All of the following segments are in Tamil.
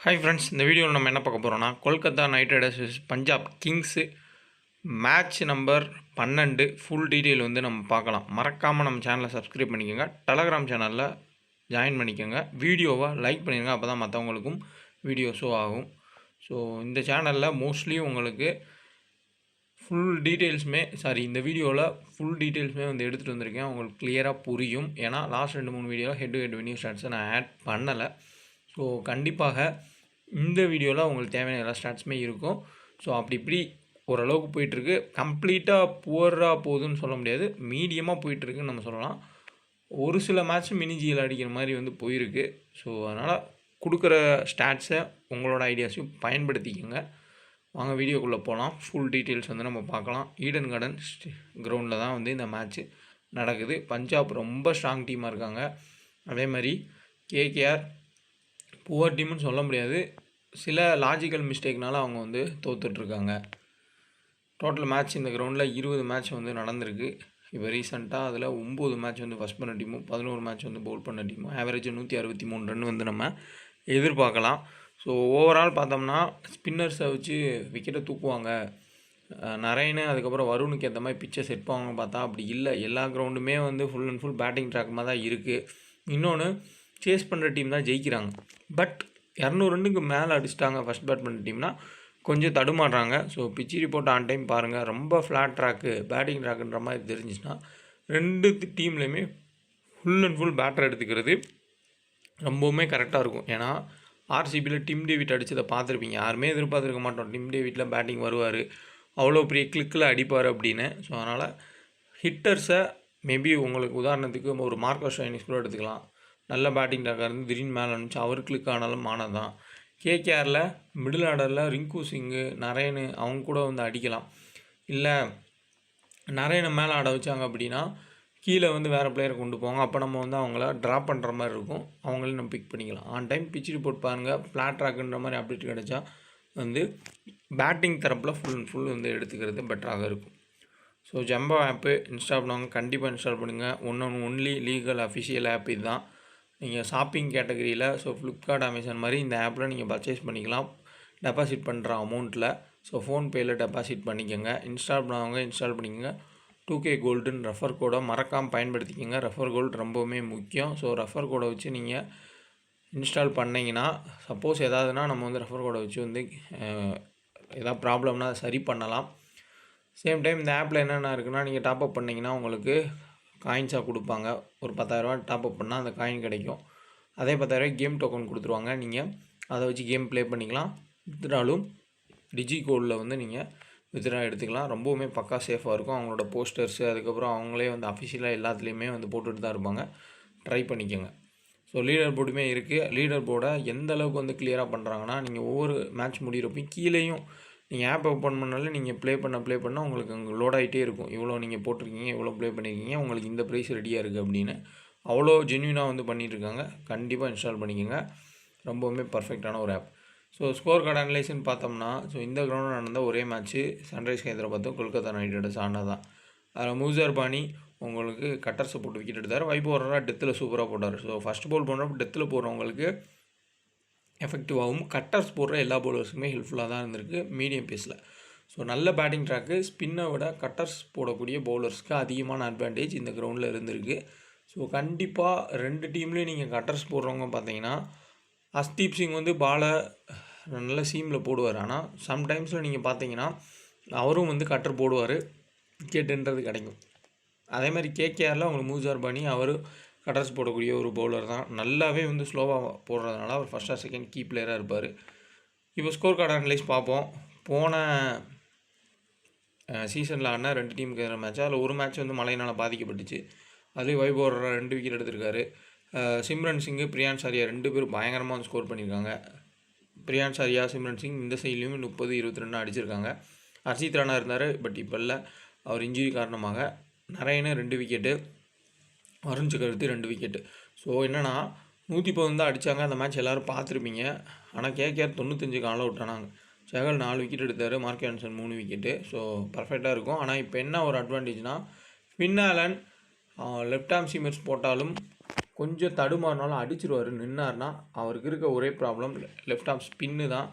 ஹாய் ஃப்ரெண்ட்ஸ், இந்த வீடியோவில் நம்ம என்ன பார்க்க போகிறோம்னா, Kolkata knight Riders vs Punjab kings match number 12 full detail வந்து நம்ம பார்க்கலாம். மறக்காமல் நம்ம சேனலை சப்ஸ்கிரைப் பண்ணிக்கோங்க, டெலகிராம் சேனலில் ஜாயின் பண்ணிக்கோங்க, வீடியோவை லைக் பண்ணிடுங்க. அப்போ தான் மற்றவங்களுக்கும் வீடியோ ஷோ ஆகும். ஸோ இந்த சேனலில் மோஸ்ட்லி உங்களுக்கு இந்த வீடியோவில் ஃபுல் டீட்டெயில்ஸுமே வந்து எடுத்துகிட்டு வந்திருக்கேன். உங்களுக்கு கிளியராக புரியும். ஏன்னா லாஸ்ட் 2-3 வீடியோவில் ஹெட் டு ஹெட் வின்னிங் ஸ்டாட்ஸை நான் ஆட் பண்ணலை. ஸோ கண்டிப்பாக இந்த வீடியோவில் உங்களுக்கு தேவையான எல்லா ஸ்டாட்ஸுமே இருக்கும். ஸோ அப்படி இப்படி ஓரளவுக்கு போயிட்டுருக்கு. கம்ப்ளீட்டாக புவராக போகுதுன்னு சொல்ல முடியாது, மீடியமாக போயிட்டுருக்குன்னு நம்ம சொல்லலாம். ஒரு சில மேட்ச் மினி ஜிஎல் அடிக்கிற மாதிரி வந்து போயிருக்கு. ஸோ அதனால் கொடுக்குற ஸ்டாட்ஸை உங்களோட ஐடியாஸையும் பயன்படுத்திக்கோங்க. வாங்க வீடியோக்குள்ளே போகலாம். ஃபுல் டீட்டெயில்ஸ் வந்து நம்ம பார்க்கலாம். ஈடன் கார்டன் கிரவுண்டில் தான் வந்து இந்த மேட்ச்சு நடக்குது. பஞ்சாப் ரொம்ப ஸ்ட்ராங் டீமாக இருக்காங்க. அதே மாதிரி கேகேஆர் புவர் டீம்னு சொல்ல முடியாது, சில லாஜிக்கல் மிஸ்டேக்னால அவங்க வந்து தோத்துட்ருக்காங்க. டோட்டல் மேட்ச் இந்த கிரவுண்டில் 20 மேட்ச் வந்து நடந்திருக்கு. இப்போ ரீசெண்டாக அதில் 9 மேட்ச் வந்து ஃபஸ்ட் பண்ண டீமும் 11 மேட்ச் வந்து பவுல் பண்ண டீமும் ஆவரேஜ் 163 ரன் வந்து நம்ம எதிர்பார்க்கலாம். ஸோ ஓவரால் பார்த்தோம்னா ஸ்பின்னர்ஸை வச்சு விக்கெட்டை தூக்குவாங்க, நரேனு அதுக்கப்புறம் வருணுக்கு ஏற்ற மாதிரி பிச்சை செட் பண்ணுவாங்க பார்த்தா அப்படி இல்லை. எல்லா கிரவுண்டுமே வந்து ஃபுல் அண்ட் ஃபுல் பேட்டிங் ட்ராக்மாக தான் இருக்குது. இன்னொன்று, சேஸ் பண்ணுற டீம் தான் ஜெயிக்கிறாங்க. பட் 200 ரன்னுக்கு மேலே அடிச்சிட்டாங்க ஃபஸ்ட் பேட் பண்ணுற டீம்னா கொஞ்சம் தடுமாறுறாங்க. ஸோ பிச்சு ரிப்போர்ட் ஆன் டைம் பாருங்கள். ரொம்ப ஃப்ளாட் ட்ராக்கு பேட்டிங் ட்ராக்குன்ற மாதிரி தெரிஞ்சிச்சுன்னா ரெண்டு டீம்லேயுமே ஃபுல் அண்ட் ஃபுல் பேட்டர் எடுத்துக்கிறது ரொம்பவுமே கரெக்டாக இருக்கும். ஏன்னா ஆர்சிபியில் டிம் டேவிட் அடித்ததை பார்த்துருப்பீங்க. யாருமே எதிர்பார்த்துருக்க மாட்டோம் டிம் டேவிட்டில் பேட்டிங் வருவார், அவ்வளோ பெரிய கிளிக்கில் அடிப்பார் அப்படின்னு. ஸோ அதனால் ஹிட்டர்ஸை மேபி உங்களுக்கு உதாரணத்துக்கு ஒரு மார்க்கஸ் ஸ்டோயினிஸ் கூட எடுத்துக்கலாம். நல்ல பேட்டிங் ட்ராக்காக இருந்து திடீர்னு மேலே அனுப்பிச்சு அவர் கிளிக் ஆனாலும் ஆனதான். கேகேஆரில் மிடில் ஆர்டரில் ரிங்கு சிங்கு, நரேனு அவங்க கூட வந்து அடிக்கலாம். இல்லை நரேனை மேலே ஆட வச்சாங்க அப்படின்னா கீழே வந்து வேறு பிளேயரை கொண்டு போவாங்க. அப்போ நம்ம வந்து அவங்கள ட்ராப் பண்ணுற மாதிரி இருக்கும். அவங்களையும் நம்ம பிக் பண்ணிக்கலாம். ஆன் டைம் பிச் ரிப்போர்ட் பாருங்கள். ஃப்ளாட் ட்ராக்குன்ற மாதிரி அப்டேட் கிடச்சா வந்து பேட்டிங் தரப்பில் ஃபுல் அண்ட் ஃபுல் வந்து எடுத்துக்கிறது பெட்டராக இருக்கும். ஸோ ஜம்போ ஆப்பு இன்ஸ்டால் பண்ணுவாங்க, கண்டிப்பாக இன்ஸ்டால் பண்ணுங்கள். ஒன்லி லீகல் அஃபிஷியல் ஆப் இது தான். நீங்கள் ஷாப்பிங் கேட்டகரியில் ஃப்ளிப்கார்ட், அமேசான் மாதிரி இந்த ஆப்பில் நீங்கள் பர்ச்சேஸ் பண்ணிக்கலாம் டெபாசிட் பண்ணுற அமௌண்ட்டில். ஸோ ஃபோன்பேயில் டெபாசிட் பண்ணிக்கோங்க. இன்ஸ்டால் பண்ணவங்க இன்ஸ்டால் பண்ணிக்கோங்க. 2K கோல்டுன்னு ரெஃபர் கோடை மறக்காமல் பயன்படுத்திக்கோங்க. ரெஃபர் கோல்டு ரொம்பவுமே முக்கியம். ஸோ ரெஃபர் கோடை வச்சு நீங்கள் இன்ஸ்டால் பண்ணிங்கன்னா சப்போஸ் எதாவதுனா நம்ம வந்து ரெஃபர் கோடை வச்சு வந்து எதாவது ப்ராப்ளம்னா சரி பண்ணலாம். சேம் டைம் இந்த ஆப்பில் என்னென்ன இருக்குன்னா, நீங்கள் டாப்அப் பண்ணிங்கன்னா உங்களுக்கு காயின்ஸாக கொடுப்பாங்க. ஒரு 10,000 டாப்அப் பண்ணால் அந்த காயின் கிடைக்கும். அதே 10,000 கேம் டோக்கன் கொடுத்துருவாங்க. நீங்கள் அதை வச்சு கேம் ப்ளே பண்ணிக்கலாம். வித்ட்ராலும் டிஜி கோடில் வந்து நீங்கள் வித்ட்ரா எடுத்துக்கலாம். ரொம்பவுமே பக்கா சேஃபாக இருக்கும். அவங்களோட போஸ்டர்ஸு அதுக்கப்புறம் அவங்களே வந்து அஃபிஷியலாக எல்லாத்துலேயுமே வந்து போட்டுட்டு தான் இருப்பாங்க. ட்ரை பண்ணிக்கோங்க. ஸோ லீடர் போர்டுமே இருக்குது. லீடர் போர்டை எந்த அளவுக்கு வந்து கிளியராக பண்ணுறாங்கன்னா, நீங்கள் ஒவ்வொரு மேட்ச் முடிகிறப்பையும் கீழேயும் நீங்கள் ஆப் ஓப்பன் பண்ணாலே நீங்கள் ப்ளே பண்ண உங்களுக்கு அங்கே லோட் ஆகிட்டே இருக்கும். இவ்வளோ நீங்கள் போட்டிருக்கீங்க, இவ்வளோ ப்ளே பண்ணியிருக்கீங்க, உங்களுக்கு இந்த ப்ரைஸ் ரெடியாக இருக்குது அப்படின்னு அவ்வளோ ஜென்யூனாக வந்து பண்ணிகிட்ருக்காங்க. கண்டிப்பாக இன்ஸ்டால் பண்ணிக்கோங்க. ரொம்பவுமே பர்ஃபெக்டான ஒரு ஆப். ஸோ ஸ்கோர் கார்டு அனலைஸ்ன்னு பார்த்தோம்னா, ஸோ இந்த கிரவுண்டில் நடந்த ஒரே மேட்ச்சு சன்ரைஸ் ஹைதராபாத்தும் கொல்கத்தா நைட் ரைடர்ஸ் ஆனதான். அதில் முசர் பானி உங்களுக்கு கட்டர்ஸை போட்டு விக்கெட் எடுத்தார். வைபவ் டெத்தில் சூப்பராக போட்டார். ஸோ ஃபஸ்ட் பால் போடுறப்ப டெத்தில் போடுறவங்களுக்கு எஃபெக்டிவாகவும், கட்டர்ஸ் போடுற எல்லா பவுலர்ஸுக்குமே ஹெல்ப்ஃபுல்லாக தான் இருந்திருக்கு மீடியம் பேஸில். ஸோ நல்ல பேட்டிங் ட்ராக்கு, ஸ்பின்னை விட கட்டர்ஸ் போடக்கூடிய பவுலர்ஸ்க்கு அதிகமான அட்வான்டேஜ் இந்த கிரவுண்டில் இருந்திருக்கு. ஸோ கண்டிப்பாக ரெண்டு டீம்லேயும் நீங்கள் கட்டர்ஸ் போடுறவங்க பார்த்தீங்கன்னா, ஹர்ஷ்தீப் சிங் வந்து பாலை நல்ல சீமில் போடுவார். ஆனால் சம்டைம்ஸில் நீங்கள் பார்த்தீங்கன்னா அவரும் வந்து கட்டர் போடுவார், விக்கெட்டுன்றது கிடைக்கும். அதே மாதிரி கேகேஆரில் உங்களுக்கு முசர் பானி அவர் கட்டர்ஸ் போடக்கூடிய ஒரு பவுலர் தான். நல்லாவே வந்து ஸ்லோவாக போடுறதுனால அவர் ஃபஸ்ட் ஆர் செகண்ட் கீ பிளேயராக இருப்பார். இப்போ ஸ்கோர் கார்டு அனலைஸ் பார்ப்போம். போன சீசனில் ஆடின ரெண்டு டீமுக்கு எதிரான மேட்ச், அதில் ஒரு மேட்ச் வந்து மழையினால் பாதிக்கப்பட்டுச்சு. அதுலேயும் வைபவ் 2 விக்கெட் எடுத்திருக்காரு. சிம்ரன் சிங்கு, பிரியான் சாரியா 2 பேரும் பயங்கரமாக வந்து ஸ்கோர் பண்ணியிருக்காங்க. பிரியான் சாரியா, சிம்ரன் சிங் இந்த சைட்லேயும் 30-22 அடிச்சிருக்காங்க. ஹர்ஷித் ராணா இருந்தார், பட் இப்போ இல்லை, அவர் இன்ஜுரி காரணமாக. நரேனு 2 விக்கெட்டு, வருண் சக்கரவர்த்தி 2 விக்கெட்டு. ஸோ என்னென்னா 110 தான் அடித்தாங்க. அந்த மேட்ச் எல்லோரும் பார்த்துருப்பீங்க. ஆனால் கேகேஆர் 95 ஆல் அவுட் ஆனாங்க. செகல் 4 விக்கெட் எடுத்தார், மார்க் ஆன்சன் 3 விக்கெட்டு. ஸோ பர்ஃபெக்டாக இருக்கும். ஆனால் இப்போ என்ன ஒரு அட்வான்டேஜ்னால், Finn Allen left arm seamers போட்டாலும் கொஞ்சம் தடுமாறினாலும் அடிச்சிருவார். நின்னார்னா அவருக்கு இருக்க ஒரே ப்ராப்ளம் லெஃப்ட் ஆர்ம் ஸ்பின்னு தான்.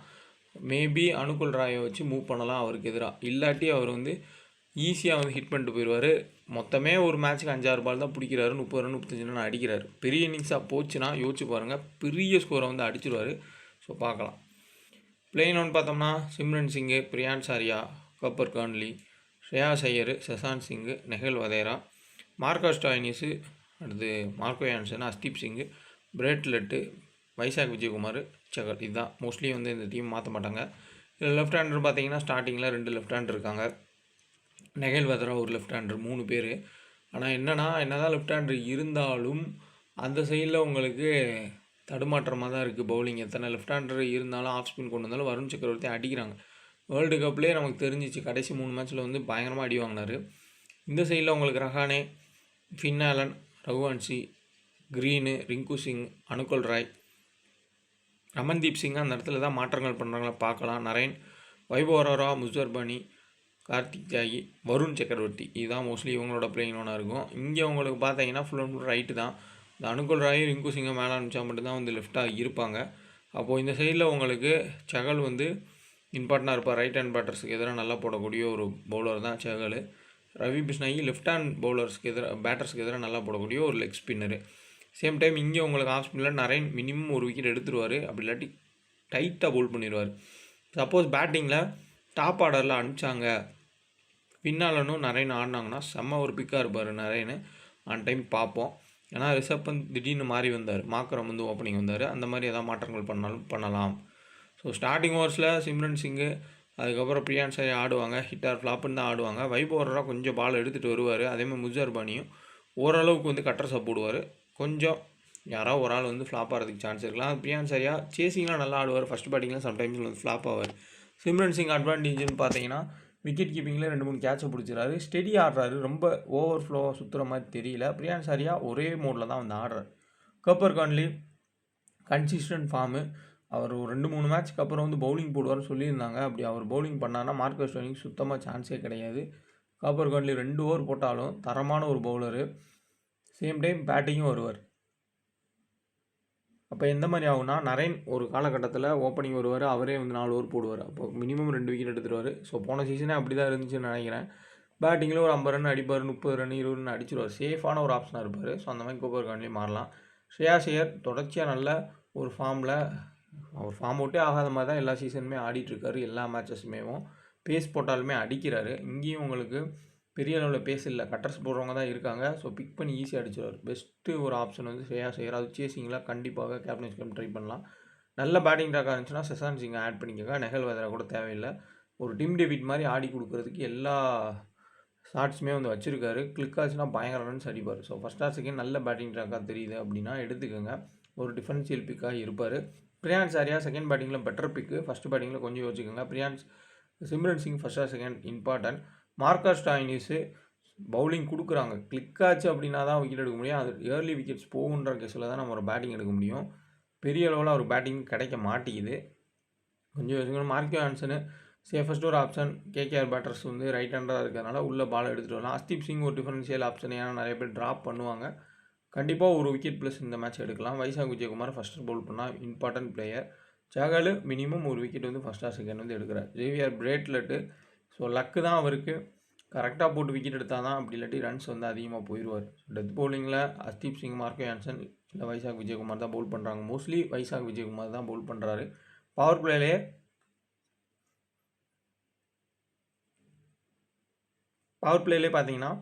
மேபி அனுகுல் ராயை வச்சு மூவ் பண்ணலாம் அவருக்கு எதிராக. இல்லாட்டி அவர் வந்து ஈஸியாக வந்து ஹிட் பண்ணிட்டு போயிடுவார். மொத்தமே ஒரு மேட்ச்சுக்கு 5-6 பால் தான் பிடிக்கிறாரு. 30 ரன் 35 ரன் அடிக்கிறாரு. பெரிய இன்னிங்ஸாக போச்சுன்னா யோசிச்சு பாருங்கள், பெரிய ஸ்கோரை வந்து அடிச்சிருவார். ஸோ பார்க்கலாம். பிளேயிங் 11 பார்த்தோம்னா சிம்ரன் சிங்கு, பிரியான்ஸ் ஆர்யா, கப்பர் கான்லி, ஸ்ரேயாஸ் ஐயர், சசாந்த் சிங்கு, நெஹல் வதேரா, மார்க்கஸ் ஸ்டாயினிஸு, அடுத்து மார்க்கோ யான்சன், அஸ்தீப் சிங்கு, பிரேட்லெட்டு, வைசாக் விஜயகுமார், சகல். இதுதான் மோஸ்ட்லி வந்து இந்த டீம் மாற்ற மாட்டாங்க. இதில் லெஃப்ட் ஹேண்டர் பார்த்தீங்கன்னா ஸ்டார்டிங்கில் 2 லெஃப்ட் ஹேண்டர் இருக்காங்க. நெஹல் வதேரா ஒரு லெஃப்ட் ஹேண்டர், 3 பேர். ஆனால் என்னதான் லெஃப்ட் ஹேண்டர் இருந்தாலும் அந்த சைடில் உங்களுக்கு தடுமாற்றமாக தான் இருக்குது பவுலிங். எத்தனை லெஃப்ட் ஹேண்டர் இருந்தாலும் ஆஃப் ஸ்பின் கொண்டு வந்தாலும் வருண் சக்கரவர்த்தி அடிக்கிறாங்க. வேர்ல்டு கப்லேயே நமக்கு தெரிஞ்சிச்சு, கடைசி 3 மேட்ச்சில் வந்து பயங்கரமாக அடி வாங்கினார். இந்த சைடில் உங்களுக்கு Rahane, Finn Allen, Raghuvanshi, Green, Rinku Singh, Anukul Roy, Ramandeep Singh அந்த இடத்துல தான் மாற்றங்கள் பண்ணுறாங்களா பார்க்கலாம். நரேன், வைபவ் அரோரா, முஸ்தர்பானி, கார்த்திக் தியாகி, வருண் சக்கரவர்த்தி, இதுதான் மோஸ்ட்லி இவங்களோட பிளேயிங் ஒன்றா இருக்கும். இங்கே உங்களுக்கு பார்த்தீங்கன்னா ஃபுல் அண்ட் ஃபுல் ரைட்டு தான். இந்த அனுகுல் ராய், ரிங்கு சிங்கை மேலே அனுப்பிச்சா மட்டும்தான் வந்து லெஃப்டாக இருப்பாங்க. அப்போது இந்த சைடில் உங்களுக்கு சகல் வந்து இம்பார்ட்டண்டாக இருப்பார். ரைட் ஹேண்ட் பேட்டர்ஸுக்கு எதிராக நல்லா போடக்கூடிய ஒரு பவுலர் தான் சகல். ரவி பிஷ்னாயி லெஃப்ட் ஹேண்ட் பேட்டர்ஸ்க்கு எதிராக நல்லா போடக்கூடிய ஒரு லெக் ஸ்பின்னரு. சேம் டைம் இங்கே உங்களுக்கு ஆஃப் ஸ்பின்னில் நரேன் மினிமம் ஒரு விக்கெட் எடுத்துருவார். அப்படி இல்லாட்டி டைட்டாக பவுல் பண்ணிடுவார். சப்போஸ் பேட்டிங்கில் டாப் ஆர்டரில் அனுப்பிச்சாங்க, பின்னாலனும் நரேன் ஆடினாங்கன்னா செம்ம ஒரு பிக்காக இருப்பார் நரேன். ஆன் டைம் பார்ப்போம். ஏன்னா ரிஷப் பந்த் திடீர்னு மாறி வந்தார், மார்க்ரம் வந்து ஓப்பனிங் வந்தார். அந்த மாதிரி எதாவது மாற்றங்கள் பண்ணாலும் பண்ணலாம். ஸோ ஸ்டார்டிங் ஓவர்ஸில் சிம்ரன் சிங்கு, அதுக்கப்புறம் பிரியான்ஸ் ஆர்யா ஆடுவாங்க. ஹிட் ஆர் ஃப்ளாப்புன்னு தான் ஆடுவாங்க. வைபவ் அரோரா கொஞ்சம் பால் எடுத்துகிட்டு வருவார். அதேமாதிரி முஸ்தர்பானியும் ஓரளவுக்கு வந்து கட்டர்ஸை போடுவார். கொஞ்சம் யாராவது ஒரு ஆள் வந்து ஃப்ளாப் ஆகிறதுக்கு சான்ஸ் இருக்கலாம். பிரியான்ஸ் ஆர்யா சேசிங்லாம் நல்லா ஆடுவார். ஃபஸ்ட் பேட்டிங்கில் சம்டைம்ஸ் வந்து ஃப்ளாப் ஆவார். சிம்ரன் சிங் அட்வான்டேஜ்னு பார்த்தீங்கன்னா விக்கெட் கீப்பிங்கில் 2-3 கேட்சை பிடிச்சிறாரு. ஸ்டெடி ஆடுறாரு. ரொம்ப ஓவர் ஃப்ளோவாக சுற்றுற மாதிரி தெரியல. பிரியான்ஸ் ஆர்யா ஒரே மோடில் தான் வந்து ஆடுறாரு. கப்பர் கான்லி கன்சிஸ்டன்ட் ஃபார்மு. அவர் ஒரு 2-3 மேட்ச்க்கு அப்புறம் வந்து பவுலிங் போடுவார்னு சொல்லியிருந்தாங்க. அப்படி அவர் பவுலிங் பண்ணார்னா மார்க்கஸ் ஸ்டோயினிக்கு சுத்தமாக சான்ஸே கிடையாது. காப்பர் கான்லி 2 ஓவர் போட்டாலும் தரமான ஒரு பவுலரு. சேம் டைம் பேட்டிங்கும் வருவார். அப்போ எந்த மாதிரி ஆகுனா, நரேன் ஒரு காலகட்டத்தில் ஓப்பனிங் வருவார். அவரே வந்து 4 ஓவர் போடுவார். அப்போ மினிமம் 2 விக்கெட் எடுத்துருவார். ஸோ போன சீசனே அப்படி தான் இருந்துச்சுன்னு நினைக்கிறேன். பேட்டிங்கில் ஒரு 50 ரன் அடிப்பார், 30 ரன் 20 ரன் அடிச்சிருவார். சேஃபான ஒரு ஆப்ஷனாக இருப்பார். ஸோ அந்த மாதிரி காப்பர் கான்லி மாறலாம். ஸ்ரேயாஸ் ஐயர் தொடர்ச்சியாக நல்ல ஒரு ஃபார்மில், அவர் ஃபார்ம் அவுட்டே ஆகாத மாதிரி தான் எல்லா சீசனுமே ஆடிட்டுருக்காரு. எல்லா மேட்சஸுமேவும் பேஸ் போட்டாலுமே அடிக்கிறாரு. இங்கேயும் உங்களுக்கு பெரிய அளவில் பேஸ் இல்லை, கட்டர்ஸ் போடுறவங்க தான் இருக்காங்க. ஸோ பிக் பண்ணி ஈஸியாக அடிச்சிடுவார். பெஸ்ட்டு ஒரு ஆப்ஷன் வந்து ஸ்ரேயாஸ் ஐயர். அது சேசிங்கில் கண்டிப்பாக கேப்டன் ஸ்கம் ட்ரை பண்ணலாம். நல்ல பேட்டிங் ட்ராக்காக இருந்துச்சுன்னா சசாந்த் சிங்கை ஆட் பண்ணிக்கோங்க. நெஹல் வதேரா கூட தேவையில்லை. ஒரு டீம் டேவிட் மாதிரி ஆடி கொடுக்குறதுக்கு எல்லா ஷாட்ஸுமே வந்து வச்சுருக்காரு. கிளிக் ஆச்சுன்னா பயங்கர ரன்ஸ் அடிப்பார். ஸோ ஃபஸ்ட் ஆர் செகண்ட் நல்ல பேட்டிங் ட்ராக்காக தெரியுது அப்படின்னா எடுத்துக்கோங்க. ஒரு டிஃபரன்ஷியல் பிக்காக இருப்பார். பிரியான்ஸ் ஆர்யா செகண்ட் பேட்டிங்கில் பெட்டர் பிக்கு. ஃபஸ்ட் பேட்டிங்கில் கொஞ்சம் யோசிச்சுக்கோங்க. Simran Singh first or second important. Marcus Stoinis bowling கொடுக்குறாங்க. கிளிக் ஆச்சு அப்படின்னா தான் விக்கெட் எடுக்க முடியும். அது ஏர்லி விக்கெட்ஸ் போகுன்ற கேஸில் தான் நம்ம ஒரு பேட்டிங் எடுக்க முடியும். பெரிய அளவில் ஒரு பேட்டிங் கிடைக்க மாட்டேங்குது. கொஞ்சம் யோசிக்கணும். மார்க்கோ யான்சனு சேஃபஸ்ட் ஒரு ஆப்ஷன். கேகேஆர் பேட்டர்ஸ் வந்து ரைட் ஹேண்டராக இருக்கிறதுனால உள்ள பால் எடுத்துகிட்டு வரலாம். அஸ்தீப் சிங் ஒரு டிஃபரன்ஷியல் ஆப்ஷன். ஏன்னா நிறைய பேர் ட்ராப் பண்ணுவாங்க. கண்டிப்பாக ஒரு விக்கெட் ப்ளஸ் இந்த மேட்ச் எடுக்கலாம். வைசாக் விஜயகுமார் ஃபஸ்ட்டு பவுல் பண்ணால் இம்பார்ட்டன்ட் பிளேயர். சகல் மினிமம் ஒரு விக்கெட் வந்து ஃபஸ்ட் ஆர் செகண்ட் வந்து எடுக்கிறார். ஜேவிஆர் பிரேட்லெட்டு ஸோ லக்கு தான் அவருக்கு. கரெக்டாக போட்டு விக்கெட் எடுத்தால் தான், அப்படி இல்லாட்டி ரன்ஸ் வந்து அதிகமாக போயிடுவார். டெத் பவுலிங்கில் அஸ்தீப் சிங், மார்க்கோ யான்சன் இல்லை வைசாக் விஜயகுமார் தான் பவுல் பண்ணுறாங்க. மோஸ்ட்லி வைசாக் விஜயகுமார் தான் பவுல் பண்ணுறாரு. பவர் பிளேலே பார்த்தீங்கன்னா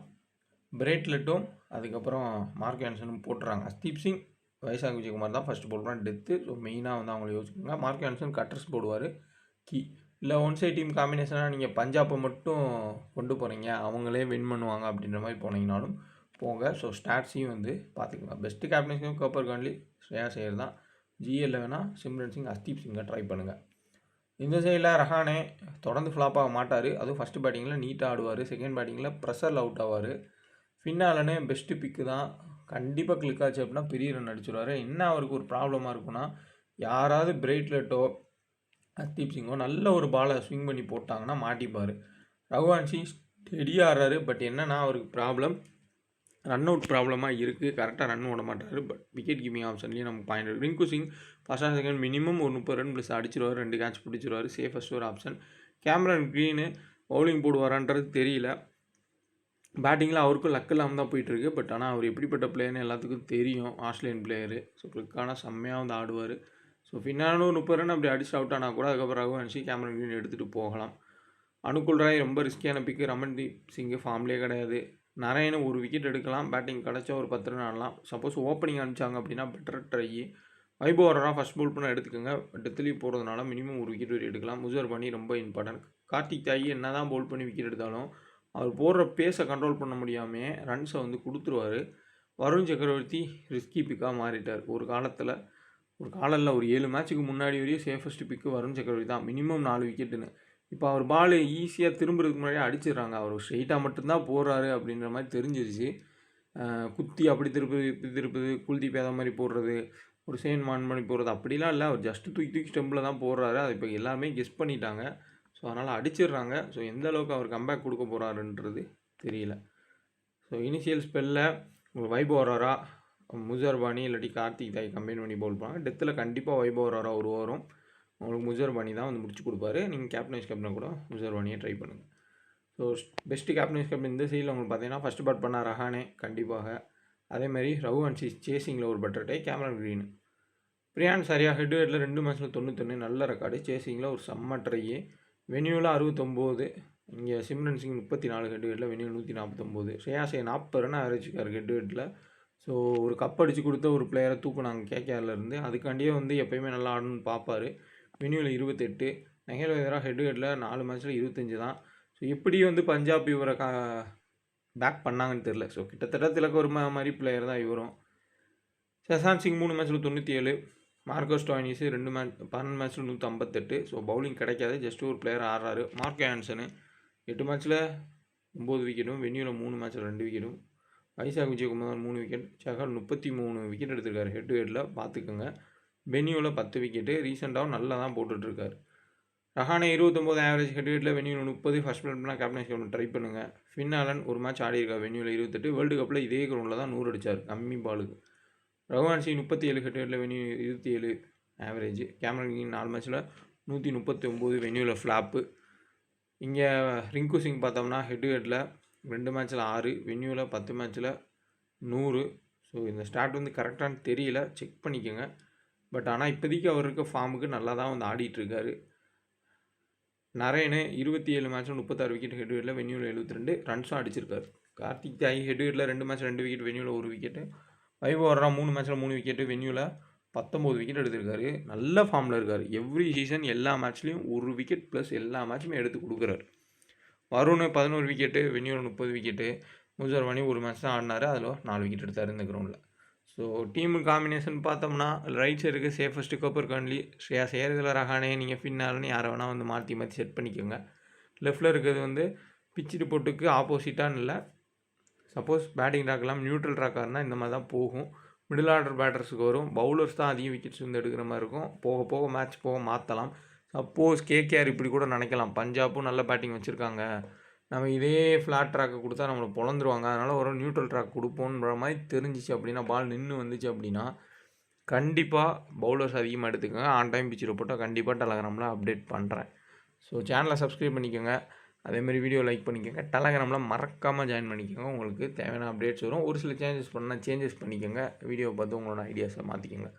பிரேட்லெட்டும் அதுக்கப்புறம் மார்க்கோ யான்சனும் போட்டுறாங்க. அஸ்தீப் சிங், வைசாக் விஜயகுமார் தான் ஃபஸ்ட்டு போல் பண்ணுறாங்க டெத்து. ஸோ மெயினாக வந்து அவங்கள யோசிச்சுக்கோங்க. மார்க்கோ யான்சன் கட்டர்ஸ் போடுவார். இல்லை ஒன் சைட் டீம் காம்பினேஷனாக நீங்கள் பஞ்சாப்பை மட்டும் கொண்டு போகிறீங்க, அவங்களே வின் பண்ணுவாங்க அப்படின்ற மாதிரி போனீங்கனாலும் போங்க. ஸோ ஸ்டாட்ஸையும் வந்து பார்த்துக்கோங்க. பெஸ்ட்டு கேப்டன்ஸையும் கப்பர் கான்லி, ஸ்ரேயாஸ் ஐயர் தான். ஜிஎல்ல வேணால் சிம்ரன் சிங், அஸ்தீப் சிங்கை ட்ரை பண்ணுங்கள். இந்த சைடில் ரஹானே தொடர்ந்து ஃப்ளாப் ஆக மாட்டார். அதுவும் ஃபஸ்ட்டு பேட்டிங்கில் நீட்டாக ஆடுவார். செகண்ட் பேட்டிங்கில் ப்ரெஷரில் அவுட் ஆவார். ஃபின்னாலனே பெஸ்ட்டு பிக்கு தான். கண்டிப்பாக கிளிக் ஆச்சு அப்படின்னா பெரிய ரன் அடிச்சுடுவார். என்ன அவருக்கு ஒரு ப்ராப்ளமாக இருக்குன்னா, யாராவது பிரேட்லெட்டோ அஸ்தீப் சிங்கோ நல்ல ஒரு பாலை ஸ்விங் பண்ணி போட்டாங்கன்னா மாட்டிப்பார். ரகுவன்ஷி ஸ்டெடியாக ஆடுறாரு. பட் என்னென்னா அவருக்கு ப்ராப்ளம் ரன் அவுட் ப்ராப்ளமாக இருக்குது. கரெக்டாக ரன் ஓட மாட்டாரு. பட் விக்கெட் கீப்பிங் ஆப்ஷன்லேயும் நமக்கு பாயிண்ட் இருக்குது. Rinku Singh first or second minimum ஒரு 30 ரன் ப்ளஸ் அடிச்சிருவார், 2 கேட்ச் பிடிச்சிருவார். சேஃபஸ்ட் ஒரு ஆப்ஷன். கேமரன் க்ரீனு பவுலிங் போடுவாரான்றது தெரியல. பேட்டிங்கில் அவருக்கும் லக் இல்லாமல் தான் போயிட்டுருக்கு. பட் ஆனால் அவர் எப்படிப்பட்ட பிளேயர்னு எல்லாத்துக்கும் தெரியும். Australian player. ஸோ கிளிக்கான செம்மையாக வந்து ஆடுவார். ஸோ ஃபின்னாலும் ஒரு 30 ரன் அப்படி அடிச்சு அவுட் ஆனால் கூட அதுக்கப்புறம் ரகுவன்ஷி கேமரன் க்ரீன் எடுத்துகிட்டு போகலாம். அனுகுல் ராய் ரொம்ப ரிஸ்கியான பிக்கு. ரமன்தீப் சிங்கு ஃபார்ம்லேயே கிடையாது. நரேனு ஒரு விக்கெட் எடுக்கலாம். பேட்டிங் கிடச்சா ஒரு 10 ரன் ஆடலாம். சப்போஸ் ஓப்பனிங் அனுப்பிச்சாங்க அப்படின்னா பெட்டர் ட்ரை. வைபவ் ஓவராக ஃபஸ்ட் போல் பண்ண எடுத்துக்கோங்க. டெத்லி போகிறதுனால மினிமம் ஒரு விக்கெட் வரை எடுக்கலாம். முசர் பண்ணி ரொம்ப இம்பார்ட்டன்ட். கார்த்திக் தாயி என்ன தான் போல் பண்ணி விக்கெட் எடுத்தாலும் அவர் போடுற பேஸை கண்ட்ரோல் பண்ண முடியாமல் ரன்ஸை வந்து கொடுத்துருவார். வருண் சக்கரவர்த்தி ரிஸ்கி பிக்காக மாறிட்டார். ஒரு காலத்தில் ஒரு 7 மேட்ச்சுக்கு முன்னாடி வரையும் சேஃபஸ்ட் பிக்கு வருண் சக்கரவர்த்தி தான். மினிமம் 4 விக்கெட்டுன்னு. இப்போ அவர் பால் ஈஸியாக திரும்புறதுக்கு முன்னாடியே அடிச்சிடுறாங்க. அவர் ஸ்ட்ரெயிட்டாக மட்டும்தான் போடுறாரு அப்படின்ற மாதிரி தெரிஞ்சிருச்சு. குத்தி அப்படி திருப்புது இப்படி திருப்புது, குல்தீப் ஏதா மாதிரி போடுறது, ஒரு சேன் மான் பண்ணி போடுறது அப்படிலாம் இல்லை. அவர் ஜஸ்ட்டு தூக்கி ஸ்டெம்பில் தான் போடுறாரு. அது இப்போ எல்லாருமே கெஸ் பண்ணிட்டாங்க. ஸோ அதனால் அடிச்சிடுறாங்க. ஸோ எந்த அளவுக்கு அவர் கம்பேக் கொடுக்க போகிறாருன்றது தெரியல. ஸோ இனிஷியல் ஸ்பெல்லில் உங்களுக்கு வைபவ் ஓவராரா, முசர் பானி இல்லாட்டி கார்த்திக் தாய் கம்பைன் பண்ணி பவுல் பண்ணாங்க. டெத்தில் கண்டிப்பாக வைபவ் ஓவராரா ஒரு ஓவரும் உங்களுக்கு முசர் பானி தான் வந்து முடிச்சு கொடுப்பாரு. நீங்கள் கேப்டன் கேப்டனை கூட முசர் பானியை ட்ரை பண்ணுங்கள். ஸோ பெஸ்ட்டு கேப்டன் கேப்டன் இந்த சைடில் உங்களுக்கு பார்த்தீங்கன்னா ஃபஸ்ட்டு பேட் பண்ணால் ரஹானே கண்டிப்பாக. அதேமாதிரி ரகுவன்ஷி சேசிங்கில் ஒரு பெட்டர் டை. Cameron Green. பிரியான் சரியாக ஹெட் ஹெட்டில் 2 மேட்ச்சில் 91 நல்ல ரெக்கார்டு. சேசிங்கில் ஒரு செம்ம ட்ரை. வென்யூவில் 69. இங்கே சிம்ரன் சிங் 34 ஹெட் ஹெட்டில், வென்யூ 149. ஸ்ரேயாசே 40 ரன் ஆவரேஜுக்கார் ஹெட் ஹெட்டில். ஸோ ஒரு கப் அடித்து கொடுத்த ஒரு பிளேயரை தூக்குனாங்க கேகேஆர்லேருந்து. அதுக்காண்டியே வந்து எப்போயுமே நல்லா ஆடணும்னு பார்ப்பார். வென்யூவில் 28. நஹேல் எதிராக ஹெட் ஹெட்டில் 4 மேட்ச்சில் 25 தான். ஸோ எப்படி வந்து பஞ்சாப் இவரை பேக் பண்ணாங்கன்னு தெரில. ஸோ கிட்டத்தட்ட திலக் ஒரு மாதிரி பிளேயர் தான் இவரும். சசாந்த் சிங் 3 மேட்ச்சில் 97. மார்க்கஸ் ஸ்டாயினிஸு 12 மேட்ச்சில் 158. ஸோ பவுலிங் கிடைக்காது, ஜஸ்ட் ஒரு பிளேயர் ஆடுறாரு. மார்க் ஆன்சனு 8 மேட்ச்சில் 9 விக்கெட்டும், வென்யூவில் 3 மேட்ச்சில் 2 விக்கெட்டும். வைசாக் விஜயகுமார் 3 விக்கெட். சஹல் 33 விக்கெட் எடுத்திருக்காரு ஹெட் டு ஹெட்டில், பார்த்துக்கோங்க. வென்யூவில் 10 விக்கெட்டு. ரீசெண்டாகவும் நல்லா தான் போட்டுட்ருக்காரு. ரஹானே 29 ஆவரேஜ் ஹெட் ஹெட்டில், வென்யூவில் 30. ஃபஸ்ட் பேட் பண்ணால் கேப்டன் ட்ரை பண்ணுங்கள். ஃபின் ஆலன் ஒரு மேட்ச் ஆடி இருக்கார், வென்யூவில் 28. வேர்ல்டு கப்பில் இதே கிரௌண்டில் தான் 100 அடித்தார் கம்மி பாலுக்கு. ரகுவன்ஷி 37 ஹெட் ஹெட்டில், வென்யூ 27 ஆவரேஜ். கேமரன் க்ரீன் 4 மேட்ச்சில் 139, வென்யூவில் ஃப்ளாப்பு. இங்கே ரிங்கு சிங் பார்த்தோம்னா ஹெட் ஹெட்டில் 2 மேட்ச்சில் 6, வென்யூவில் 10 மேட்ச்சில் 100. ஸோ இந்த ஸ்டார்ட் வந்து கரெக்டானு தெரியல, செக் பண்ணிக்கோங்க. பட் ஆனால் இப்போதைக்கு அவர் இருக்க ஃபார்முக்கு நல்லா தான் வந்து ஆடிட்டுருக்காரு. நரேனு 27 மேட்ச்சில் 36 விக்கெட் ஹெட் ஹெட்டில், வென்யூவில் 72 ரன்ஸும் அடிச்சிருக்காரு. கார்த்திக் தாய் ஹெட் ஹெட்டில் 2 மேட்ச் 2 விக்கெட், வென்யூவில் 1 விக்கெட்டு. வைபவ் ஓவரா 3 மேட்ச்சில் 3 விக்கெட்டு, வென்யூவில் 19 விக்கெட் எடுத்திருக்காரு. நல்ல ஃபார்மில் இருக்கார். எவ்ரி சீசன் எல்லா மேட்ச்லேயும் 1 விக்கெட் ப்ளஸ் எல்லா மேட்சுமே எடுத்து கொடுக்குறாரு. வருண் 11 விக்கெட்டு, வென்யூவில் 30 விக்கெட்டு. முசர் பண்ணி ஒரு மேட்ச் தான் ஆடினார், அதில் 4 விக்கெட் எடுத்தார் இந்த கிரௌண்டில். ஸோ டீமு காம்பினேஷன் பார்த்தோம்னா ரைட் சைடுக்கு சேஃபஸ்ட்டு கோப்பர் கன்லி, ஸ்ரேயாஸ் ஐயர், ரஹானே, நீங்கள் ஃபின்னாலன்னு யாரை வேணால் வந்து மாற்றி செட் பண்ணிக்கோங்க. லெஃப்ட்டில் இருக்கிறது வந்து பிச் ரிப்போர்ட்டுக்கு ஆப்போசிட்டான்னு இல்லை. சப்போஸ் பேட்டிங் ட்ராக் எல்லாம் நியூட்ரல் ட்ராக்காக இருந்தால் இந்த மாதிரி தான் போகும். மிடில் ஆர்டர் பேட்டர்ஸுக்கு வரும். பவுலர்ஸ் தான் அதிகம் விக்கெட்ஸ் வந்து எடுக்கிற மாதிரி இருக்கும். போக போக மேட்ச் போக மாற்றலாம். சப்போஸ் கேகேஆர் இப்படி கூட நினைக்கலாம், பஞ்சாப்பும் நல்ல பேட்டிங் வச்சுருக்காங்க, நம்ம இதே ஃப்ளாட் ட்ராக்கை கொடுத்தா நம்மளை பொழந்துருவாங்க, அதனால் ஒரு நியூட்ரல் ட்ராக் கொடுப்போன்ற மாதிரி தெரிஞ்சிச்சு அப்படின்னா, பால் நின்று வந்துச்சு அப்படின்னா கண்டிப்பாக பவுலர்ஸ் அதிகமாக எடுத்துக்கோங்க. ஆன் டைம் பிச் ரிப்போர்ட்டாக கண்டிப்பாக டெலகிராமில் அப்டேட் பண்ணுறேன். ஸோ சேனலை சப்ஸ்கிரைப் பண்ணிக்கோங்க. அதேமாதிரி வீடியோ லைக் பண்ணிக்கோங்க. டெலகிராமில் மறக்காமல் ஜாயின் பண்ணிக்கோங்க. உங்களுக்கு தேவையான அப்டேட்ஸ் வரும். ஒரு சில சேஞ்சஸ் பண்ணிக்கோங்க. வீடியோ பார்த்து உங்களோட ஐடியாஸை மாற்றிக்கோங்க.